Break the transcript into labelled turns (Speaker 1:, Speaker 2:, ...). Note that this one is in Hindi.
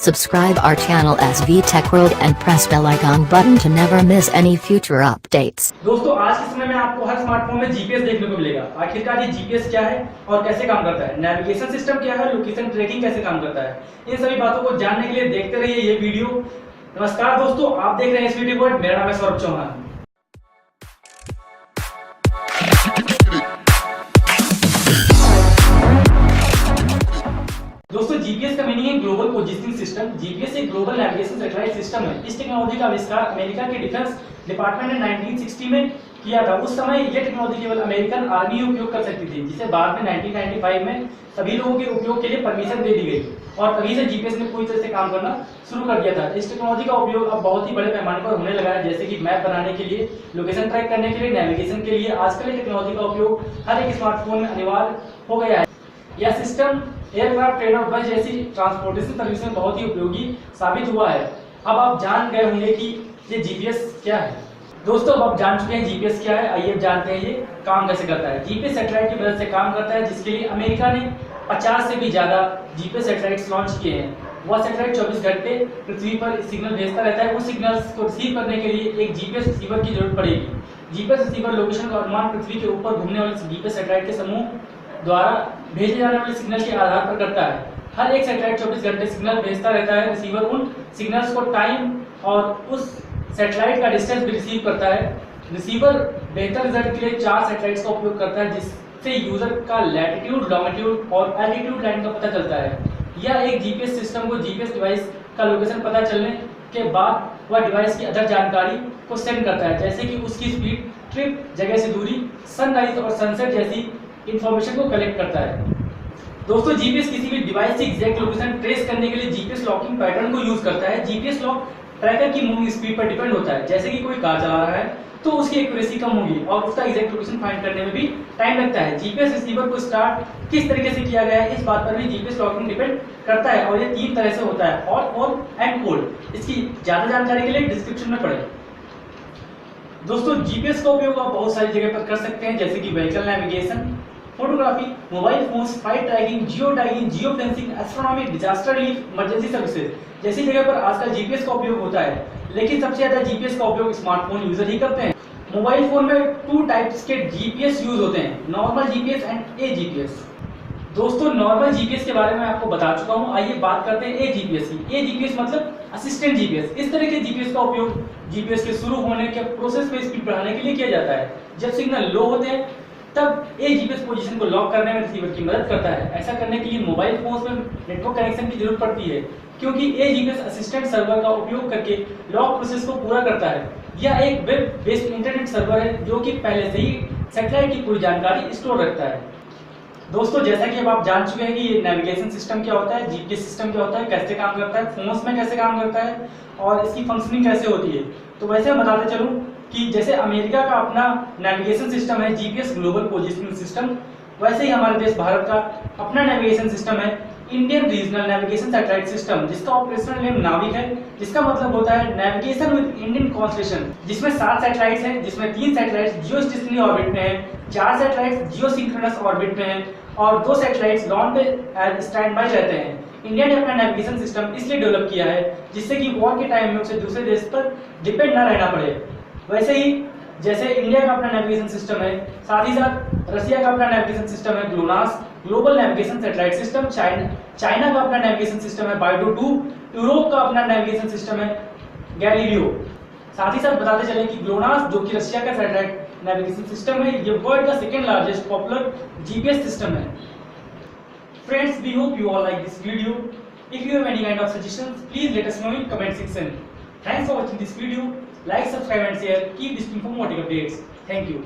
Speaker 1: Subscribe our channel SV Tech World and press bell icon button to never miss any future updates.
Speaker 2: दोस्तों आज के समय में आपको हर स्मार्टफोन में जीपीएस देखने को मिलेगा। आखिरकार ये जीपीएस क्या है और कैसे काम करता है, नेविगेशन सिस्टम क्या है, लोकेशन ट्रैकिंग कैसे काम करता है, इन सभी बातों को जानने के लिए देखते रहिए ये वीडियो। नमस्कार दोस्तों, आप देख रहे हैं एसवी टेक वर्ल्ड। मेरा नाम है सौरभ चौहान। दोस्तों जीपीएस का मीनिंग है ग्लोबल पोजीशनिंग सिस्टम। जीपीएस एक ग्लोबल नेविगेशन सैटेलाइट सिस्टम है। इस टेक्नोलॉजी का आविष्कार अमेरिका के डिफेंस डिपार्टमेंट ने 1960 में किया था। उस समय यह टेक्नोलॉजी केवल अमेरिकन आर्मी उपयोग कर सकती थी, जिसे बाद में 1995 में सभी लोगों के उपयोग के लिए परमिशन दे दी गई और तभी से जीपीएस ने पूरी तरह से काम करना शुरू कर दिया था। इस टेक्नोलॉजी का उपयोग अब बहुत ही बड़े पैमाने पर होने लगा है, जैसे कि मैप बनाने के लिए, लोकेशन ट्रैक करने के लिए, नेविगेशन के लिए। आजकल ये टेक्नोलॉजी का उपयोग हर एक स्मार्टफोन में अनिवार्य हो गया है। यह सिस्टम एयरक्राफ्ट, ट्रेन और बस जैसी ट्रांसपोर्टेशन सर्विस में बहुत ही उपयोगी साबित हुआ है। अब आप जान गए होंगे कि ये जीपीएस क्या है। दोस्तों अब आप जान चुके हैं जीपीएस क्या है, आइए जानते हैं ये काम कैसे करता है। जीपीएस सैटेलाइट की मदद से काम करता है, जिसके लिए अमेरिका ने 50 से भी ज्यादा जीपीएस सैटेलाइट्स लॉन्च किए हैं। वह सैटेलाइट 24 घंटे पृथ्वी पर सिग्नल भेजता रहता है। उस सिग्नल्स को रिसीव करने के लिए एक जीपीएस रिसीवर की जरूरत पड़ेगी। जीपीएस रिसीवर लोकेशन का अनुमान पृथ्वी के ऊपर घूमने वाले जीपीएस सैटेलाइट के समूह द्वारा भेजे जाने वाले सिग्नल के आधार पर करता है। हर एक सैटेलाइट 24 घंटे सिग्नल भेजता रहता है। रिसीवर उन सिग्नल्स को टाइम और उस सैटेलाइट का डिस्टेंस भी रिसीव करता है। रिसीवर बेहतर रिजल्ट के लिए 4 सैटेलाइट्स का उपयोग करता है, जिससे यूजर का लैटिट्यूड, लॉन्गिट्यूड और एल्टीट्यूड लाइन का पता चलता है। यह एक जीपीएस सिस्टम को जीपीएस डिवाइस का लोकेशन पता चलने के बाद वह डिवाइस की अदर जानकारी को सेंड करता है, जैसे कि उसकी स्पीड, ट्रिप, जगह से दूरी, सनराइज और सनसेट जैसी इंफॉर्मेशन को कलेक्ट करता है। दोस्तों जीपीएस किसी भी डिवाइस की एग्जैक्ट लोकेशन ट्रेस करने के लिए जीपीएस लॉकिंग पैटर्न को यूज करता है। जीपीएस लॉक ट्रैकर की मूविंग स्पीड पर डिपेंड होता है। जैसे कि कोई कार चला रहा है तो उसकी एक्यूरेसी कम होगी और उसका एग्जैक्ट लोकेशन फाइंड करने में भी टाइम लगता है। जीपीएस रिसीवर को स्टार्ट किस तरीके से किया गया है, इस बात पर भी जीपीएस लॉकिंग डिपेंड करता है और ये 3 तरह से होता है, हॉट, कोल्ड एंड कोल्ड। इसकी ज्यादा जानकारी के लिए डिस्क्रिप्शन में पढ़ें। दोस्तों जीपीएस का उपयोग आप बहुत सारी जगह पर कर सकते हैं, जैसे कि vehicle navigation, photography, mobile phones, flight tracking, geo tagging, geo fencing, astronomy, disaster relief, emergency services जैसी जगह पर आजकल जीपीएस का उपयोग होता है। लेकिन सबसे ज्यादा जीपीएस का उपयोग स्मार्टफोन यूजर ही करते हैं। मोबाइल फोन में 2 टाइप्स के जीपीएस यूज होते हैं, normal GPS and A GPS. दोस्तों नॉर्मल जीपीएस के बारे में आपको बता चुका हूं, आइए बात करते हैं ए जीपीएस की। ए जीपीएस मतलब असिस्टेंट जीपीएस। इस तरह के जीपीएस का उपयोग जीपीएस के शुरू होने के प्रोसेस पे स्पीड बढ़ाने के लिए किया जाता है। जब सिग्नल लो होते हैं तब ए जीपीएस पोजीशन को लॉक करने में रिसीवर की मदद करता है। ऐसा करने के लिए मोबाइल फोन्स में नेटवर्क कनेक्शन की जरूरत पड़ती है, क्योंकि ए जीपीएस असिस्टेंट सर्वर का उपयोग करके लॉक प्रोसेस को पूरा करता है। यह एक वेब बेस्ड इंटरनेट सर्वर है जो कि पहले से ही सैटेलाइट की पूरी जानकारी स्टोर रखता है। दोस्तों जैसा कि अब आप जान चुके हैं कि ये नेविगेशन सिस्टम क्या होता है, जीपीएस सिस्टम क्या होता है, कैसे काम करता है, फोन्स में कैसे काम करता है और इसकी फंक्शनिंग कैसे होती है। तो वैसे मैं बताते चलूं कि जैसे अमेरिका का अपना नेविगेशन सिस्टम है जीपीएस ग्लोबल पोजीशनिंग सिस्टम, वैसे ही हमारे देश भारत का अपना नेविगेशन सिस्टम है Indian regional navigation satellite system, जिसका ऑपरेशनल नेम नाविक है, जिसका मतलब होता है नेविगेशन विद इंडियन कॉन्स्टेलेशन। जिसमें 7 सैटेलाइट्स हैं, जिसमें 3 सैटेलाइट्स जियो स्टेशनरी ऑर्बिट में हैं, 4 सैटेलाइट्स जियो सिंक्रोनस ऑर्बिट में हैं और 2 सैटेलाइट्स लॉन्च पे स्टैंड बाय रहते हैं। इंडिया ने अपना नेविगेशन सिस्टम इसलिए डेवलप किया है जिससे कि वॉर के टाइम में उसे दूसरे देश पर डिपेंड न रहना पड़े। वैसे ही जैसे इंडिया का अपना नेविगेशन सिस्टम है, साथ ही साथ रसिया का अपना नेविगेशन सिस्टम है GLONASS global navigation satellite system, China का अपना नेविगेशन सिस्टम है बाइडू 2, यूरोप का अपना नेविगेशन सिस्टम है गैलीलियो। साथ ही साथ बताते चले कि ग्लोनास जो कि रशिया का सैटेलाइट नेविगेशन सिस्टम है, ये वर्ल्ड का second largest popular GPS system है। Friends, we hope you all like this video. If you have any kind of suggestions, please let us know in comment section. Thanks for watching this video. Like, subscribe and share. Keep listening for more tech updates. Thank you.